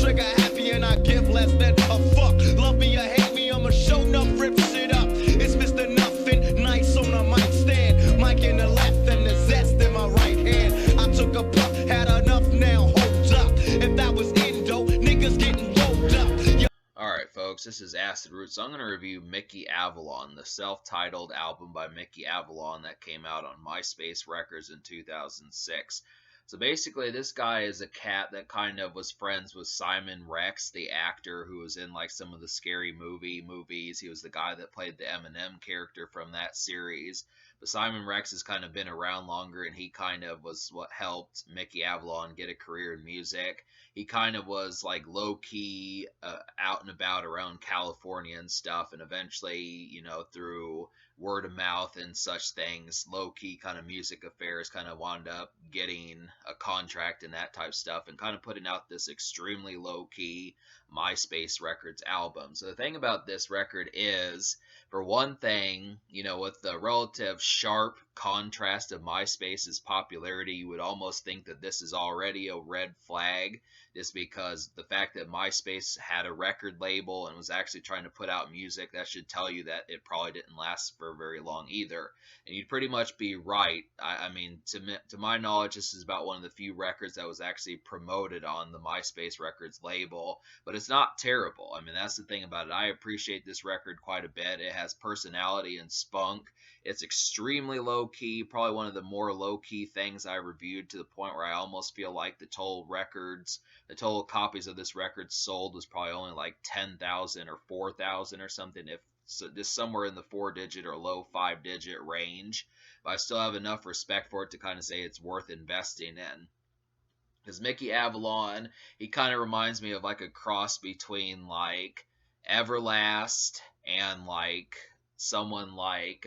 trigger happy and I give less than a fuck. Love me or hate me, I'ma show enough, rip shit up. It's Mr. Nothing, nice on a mic stand. Mic in the left and the zest in my right hand. I took a puff, had enough now, hold up. If that was Indo, niggas getting rolled up. Alright folks, this is Acid Roots. So I'm going to review Mickey Avalon, the self-titled album by Mickey Avalon that came out on MySpace Records in 2006. So basically, this guy is a cat that kind of was friends with Simon Rex, the actor who was in like some of the Scary Movie movies. He was the guy that played the Eminem character from that series. But Simon Rex has kind of been around longer, and he kind of was what helped Mickey Avalon get a career in music. He kind of was like low-key out and about around California and stuff, and eventually, you know, through word of mouth and such things, low-key kind of music affairs, kind of wound up getting a contract and that type of stuff, and kind of putting out this extremely low-key MySpace Records album. So the thing about this record is, for one thing, you know, with the relative sharp contrast of MySpace's popularity, you would almost think that this is already a red flag, just because the fact that MySpace had a record label and was actually trying to put out music, that should tell you that it probably didn't last for very long either. And you'd pretty much be right. I mean, to my knowledge, this is about one of the few records that was actually promoted on the MySpace Records label, but it's not terrible. I mean, that's the thing about it. I appreciate this record quite a bit. It has personality and spunk. It's extremely low-key, probably one of the more low-key things I reviewed, to the point where I almost feel like the total copies of this record sold was probably only like 10,000 or 4,000 or something, if so, just somewhere in the 4-digit or low 5-digit range. But I still have enough respect for it to kind of say it's worth investing in. Because Mickey Avalon, he kind of reminds me of like a cross between like Everlast and like someone like,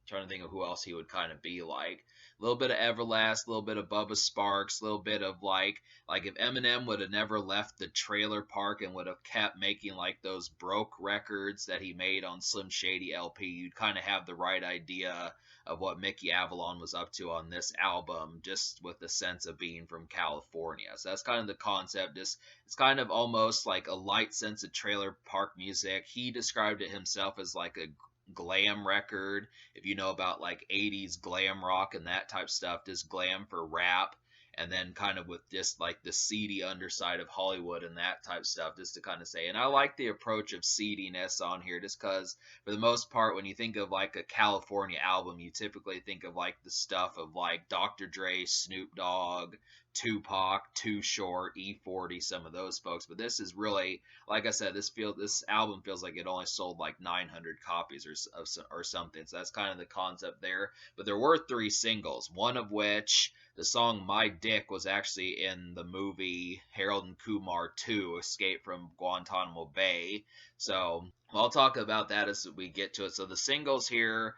trying to think of who else he would kind of be like. A little bit of Everlast, a little bit of Bubba Sparks, a little bit of like if Eminem would have never left the trailer park and would have kept making like those broke records that he made on Slim Shady LP, you'd kind of have the right idea of what Mickey Avalon was up to on this album, just with the sense of being from California. So that's kind of the concept. It's kind of almost like a light sense of trailer park music. He described it himself as like a glam record, if you know about like 80s glam rock and that type stuff, just glam for rap, and then kind of with just like the seedy underside of Hollywood and that type stuff, just to kind of say. And I like the approach of seediness on here, just because for the most part, when you think of like a California album, you typically think of like the stuff of like Dr. Dre, Snoop Dogg, Tupac, Too Short, E40, some of those folks. But this is really, like I said, this album feels like it only sold like 900 copies or something. So that's kind of the concept there. But there were 3 singles, one of which, the song My Dick, was actually in the movie Harold and Kumar 2, Escape from Guantanamo Bay. So I'll talk about that as we get to it. So the singles here,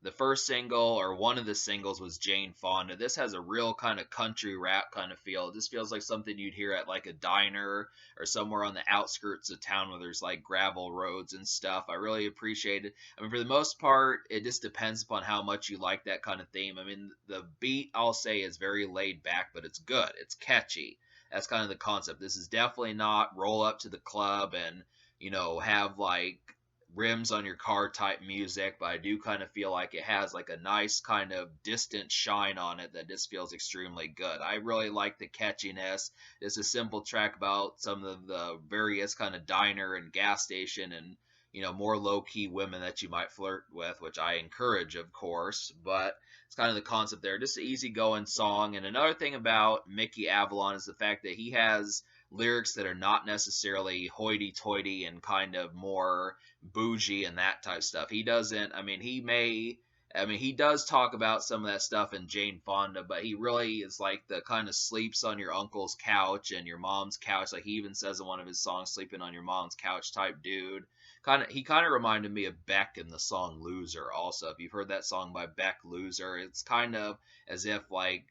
the first single, or one of the singles, was Jane Fonda. This has a real kind of country rap kind of feel. This feels like something you'd hear at like a diner or somewhere on the outskirts of town where there's like gravel roads and stuff. I really appreciate it. I mean, for the most part, it just depends upon how much you like that kind of theme. I mean, the beat, I'll say, is very laid back, but it's good. It's catchy. That's kind of the concept. This is definitely not roll up to the club and, you know, have like rims on your car type music, but I do kind of feel like it has like a nice kind of distant shine on it that just feels extremely good. I really like the catchiness. It's a simple track about some of the various kind of diner and gas station and, you know, more low-key women that you might flirt with, which I encourage, of course, but it's kind of the concept there. Just an easygoing song. And another thing about Mickey Avalon is the fact that he has lyrics that are not necessarily hoity-toity and kind of more bougie and that type of stuff. He doesn't, he does talk about some of that stuff in Jane Fonda, but he really is like the kind of sleeps on your uncle's couch and your mom's couch. Like he even says in one of his songs, sleeping on your mom's couch type dude. He kind of reminded me of Beck in the song Loser also. If you've heard that song by Beck, Loser, it's kind of as if like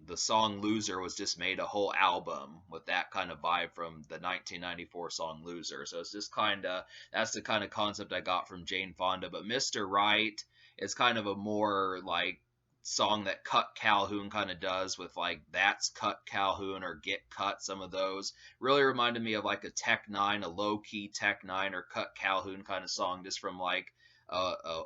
the song Loser was just made a whole album with that kind of vibe from the 1994 song Loser. So it's just that's the kind of concept I got from Jane Fonda. But Mr. Right is kind of a more like song that Cut Calhoun kind of does with like That's Cut Calhoun or Get Cut. Some of those really reminded me of like a Tech Nine, a low key Tech Nine or Cut Calhoun kind of song, just from like a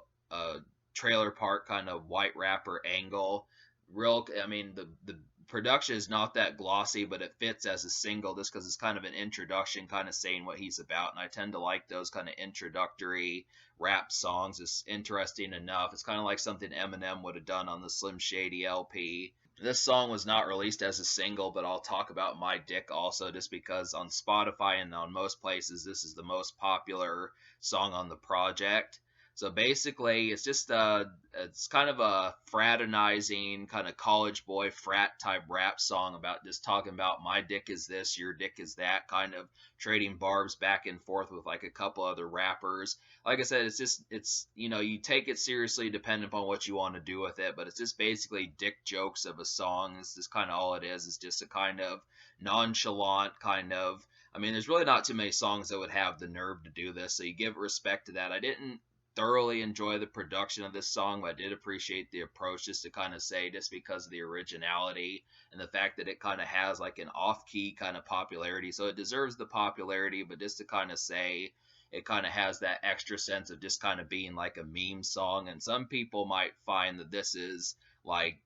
trailer park kind of white rapper angle. I mean, the production is not that glossy, but it fits as a single just because it's kind of an introduction, kind of saying what he's about. And I tend to like those kind of introductory rap songs. It's interesting enough. It's kind of like something Eminem would have done on the Slim Shady LP. This song was not released as a single, but I'll talk about My Dick also, just because on Spotify and on most places, this is the most popular song on the project. So basically, it's just it's kind of a fraternizing kind of college boy frat type rap song about just talking about my dick is this, your dick is that, kind of trading barbs back and forth with like a couple other rappers. Like I said, it's you take it seriously depending upon what you want to do with it, but it's just basically dick jokes of a song. It's just kind of all it is. It's just a kind of nonchalant kind of. I mean, there's really not too many songs that would have the nerve to do this, so you give respect to that. I didn't thoroughly enjoy the production of this song, but I did appreciate the approach, just to kind of say, just because of the originality and the fact that it kind of has like an off-key kind of popularity. So it deserves the popularity, but just to kind of say it kind of has that extra sense of just kind of being like a meme song. And some people might find that this is like,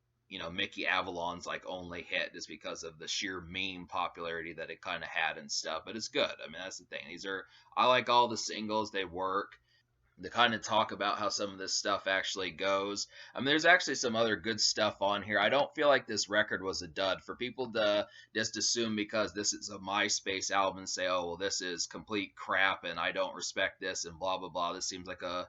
Mickey Avalon's like only hit just because of the sheer meme popularity that it kind of had and stuff. But it's good. I mean, that's the thing. I like all the singles. They work. To kind of talk about how some of this stuff actually goes. I mean, there's actually some other good stuff on here. I don't feel like this record was a dud. For people to just assume because this is a MySpace album and say, oh, well, this is complete crap and I don't respect this and blah, blah, blah. This seems like a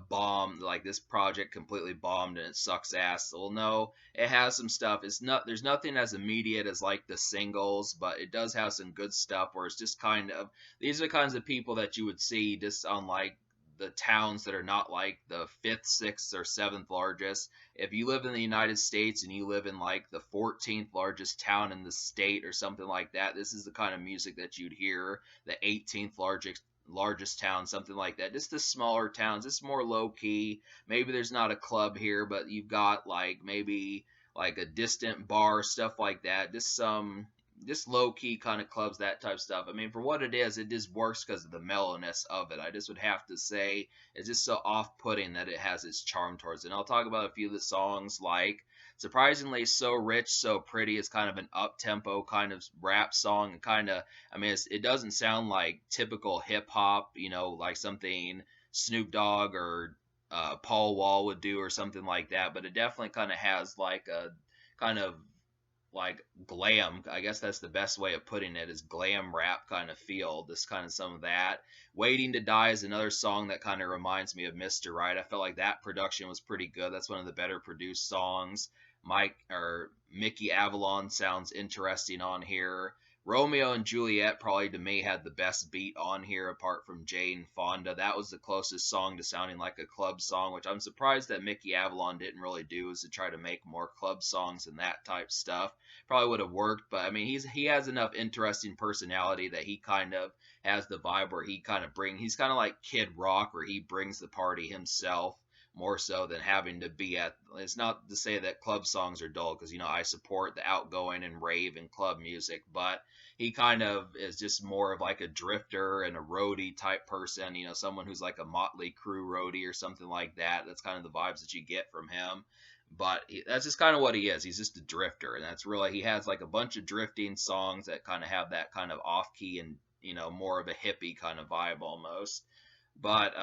bomb, like this project completely bombed and it sucks ass. Well, no, it has some stuff. There's nothing as immediate as like the singles, but it does have some good stuff where it's just kind of, these are the kinds of people that you would see just on like the towns that are not like the 5th, 6th, or 7th largest. If you live in the United States and you live in like the 14th largest town in the state or something like that, this is the kind of music that you'd hear. The 18th largest town, something like that. Just the smaller towns, it's more low key. Maybe there's not a club here, but you've got like maybe like a distant bar, stuff like that. Just low key kind of clubs, that type of stuff. I mean, for what it just works because of the mellowness of it. I just would have to say it's just so off putting that it has its charm towards it. And I'll talk about a few of the songs, like surprisingly So Rich, So Pretty is kind of an up tempo kind of rap song. And kind of, I mean, it doesn't sound like typical hip hop, like something Snoop Dogg or Paul Wall would do or something like that. But it definitely kind of has like a kind of like glam, I guess that's the best way of putting it, is glam rap kind of feel. This kind of some of that. Waiting to Die is another song that kind of reminds me of Mr. Right. I felt like that production was pretty good. That's one of the better produced songs. Mickey Avalon sounds interesting on here. Romeo and Juliet probably to me had the best beat on here apart from Jane Fonda. That was the closest song to sounding like a club song, which I'm surprised that Mickey Avalon didn't really do, is to try to make more club songs and that type stuff. Probably would have worked, but I mean he has enough interesting personality that he kind of has the vibe where he's kind of like Kid Rock, where he brings the party himself more so than having to be at. It's not to say that club songs are dull, because I support the outgoing and rave and club music, but he kind of is just more of like a drifter and a roadie type person, someone who's like a Motley Crue roadie or something like that. That's kind of the vibes that you get from him. But that's just kind of what he is. He's just a drifter, and that's really, he has like a bunch of drifting songs that kind of have that kind of off key and more of a hippie kind of vibe almost. But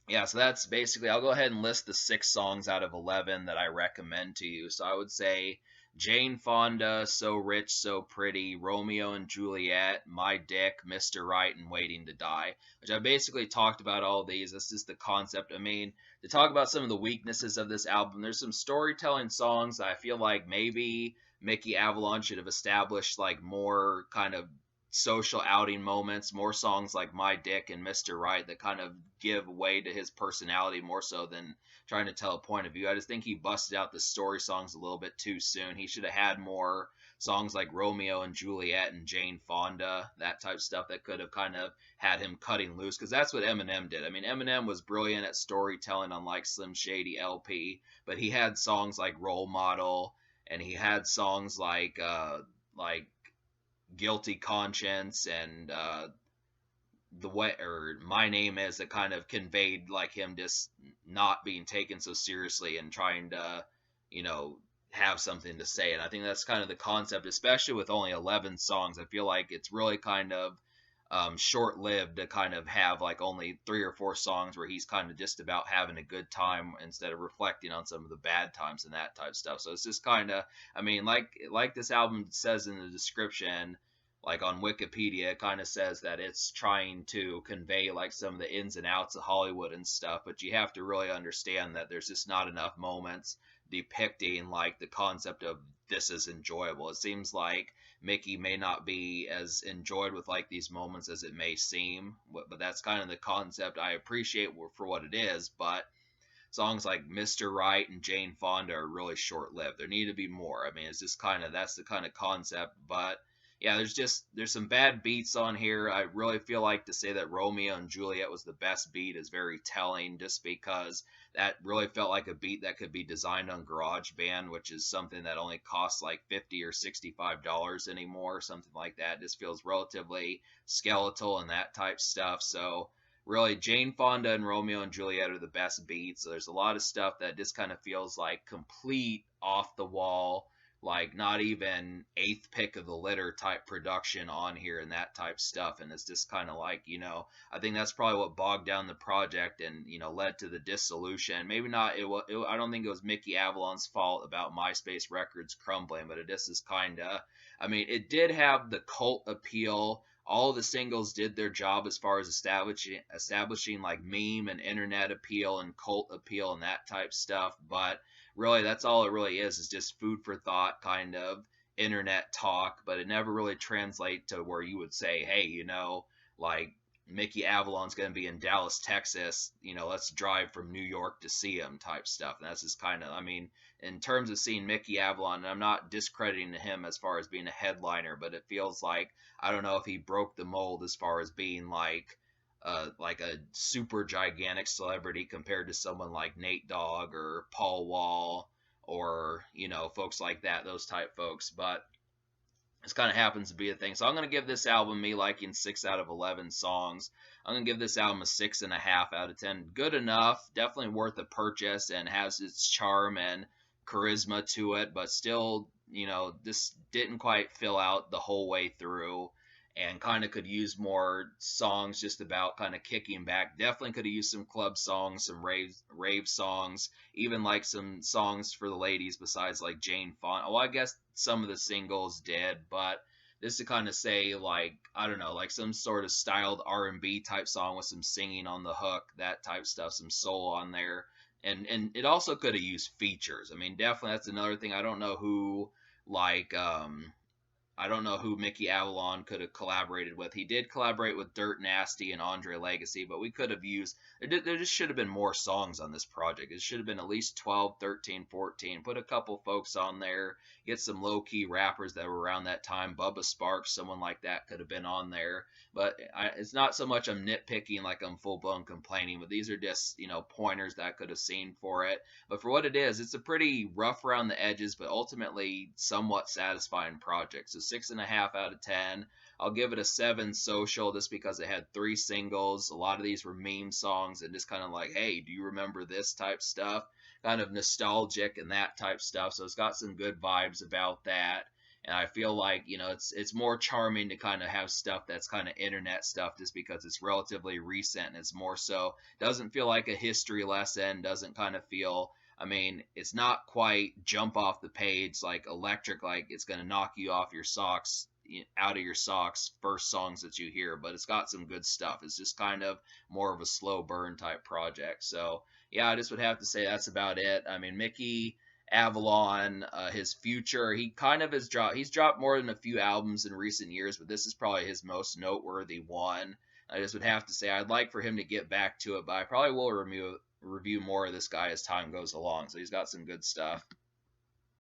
yeah, so that's basically, I'll go ahead and list the 6 songs out of 11 that I recommend to you. So I would say Jane Fonda, So Rich, So Pretty, Romeo and Juliet, My Dick, Mr. Right, and Waiting to Die, which I basically talked about all these. That's just the concept. I mean, to talk about some of the weaknesses of this album, there's some storytelling songs that I feel like maybe Mickey Avalon should have established like more kind of social outing moments, more songs like My Dick and Mr. Right that kind of give way to his personality more so than trying to tell a point of view. I just think he busted out the story songs a little bit too soon. He should have had more songs like Romeo and Juliet and Jane Fonda, that type of stuff that could have kind of had him cutting loose, because that's what Eminem did. I mean, Eminem was brilliant at storytelling on like Slim Shady LP, but he had songs like Role Model, and he had songs like Guilty Conscience and the way, or My Name Is, that kind of conveyed like him just not being taken so seriously and trying to, you know, have something to say. And I think that's kind of the concept, especially with only 11 songs. I feel like it's really kind of short lived to kind of have like only 3 or 4 songs where he's kind of just about having a good time instead of reflecting on some of the bad times and that type of stuff. So it's just kind of, I mean, like this album says in the description, like on Wikipedia, it kind of says that it's trying to convey like some of the ins and outs of Hollywood and stuff, but you have to really understand that there's just not enough moments depicting like the concept of this is enjoyable. It seems like Mickey may not be as enjoyed with like these moments as it may seem, but that's kind of the concept. I appreciate for what it is, but songs like Mr. Right and Jane Fonda are really short lived. There need to be more. I mean, it's just kind of, that's the kind of concept, but yeah, there's some bad beats on here. I really feel like to say that Romeo and Juliet was the best beat is very telling, just because that really felt like a beat that could be designed on GarageBand, which is something that only costs like $50 or $65 anymore, something like that. It just feels relatively skeletal and that type stuff. So really, Jane Fonda and Romeo and Juliet are the best beats. So there's a lot of stuff that just kind of feels like complete off the wall, like not even eighth pick of the litter type production on here and that type stuff. And it's just kind of like, you know, I think that's probably what bogged down the project and, you know, led to the dissolution. Maybe not, I don't think it was Mickey Avalon's fault about MySpace Records crumbling, but it just is kind of, I mean, it did have the cult appeal. All the singles did their job as far as establishing like meme and internet appeal and cult appeal and that type stuff, but really that's all it really is just food for thought kind of internet talk, but it never really translates to where you would say, hey, you know, like Mickey Avalon's going to be in Dallas, Texas, you know, let's drive from New York to see him type stuff. And that's just kind of, I mean, in terms of seeing Mickey Avalon, and I'm not discrediting him as far as being a headliner, but it feels like, I don't know if he broke the mold as far as being like a super gigantic celebrity compared to someone like Nate Dogg or Paul Wall or, you know, folks like that, those type folks. But this kind of happens to be a thing. So I'm going to give this album, me liking 6 out of 11 songs. I'm going to give this album a 6.5 out of 10. Good enough, definitely worth a purchase, and has its charm and charisma to it, but still, you know, this didn't quite fill out the whole way through, and kind of could use more songs just about kind of kicking back. Definitely could have used some club songs, some rave songs, even like some songs for the ladies besides like Jane Fonda. Well, I guess some of the singles did, but this to kind of say like, I don't know, like some sort of styled R&B type song with some singing on the hook, that type stuff, some soul on there. And it also could have used features. I mean, definitely that's another thing. I don't know who like I don't know who Mickey Avalon could have collaborated with. He did collaborate with Dirt Nasty and Andre Legacy, but we could have used, there just should have been more songs on this project. It should have been at least 12, 13, 14. Put a couple folks on there, get some low-key rappers that were around that time. Bubba Sparks, someone like that could have been on there. But it's not so much I'm nitpicking like I'm full-blown complaining, but these are just, you know, pointers that I could have seen for it. But for what it is, it's a pretty rough around the edges, but ultimately somewhat satisfying project. So 6.5 out of 10. I'll give it a 7 social just because it had 3 singles. A lot of these were meme songs and just kind of like, hey, do you remember this type stuff? Kind of nostalgic and that type stuff. So it's got some good vibes about that. And I feel like, you know, it's more charming to kind of have stuff that's kind of internet stuff just because it's relatively recent and it's more so, doesn't feel like a history lesson, doesn't kind of feel, I mean, it's not quite jump off the page like electric, like it's going to knock you off your socks, out of your socks, first songs that you hear, but it's got some good stuff. It's just kind of more of a slow burn type project. So yeah, I just would have to say that's about it. I mean, Mickey Avalon, his future, he kind of he's dropped more than a few albums in recent years, but this is probably his most noteworthy one. I just would have to say I'd like for him to get back to it, but I probably will review more of this guy as time goes along. So he's got some good stuff.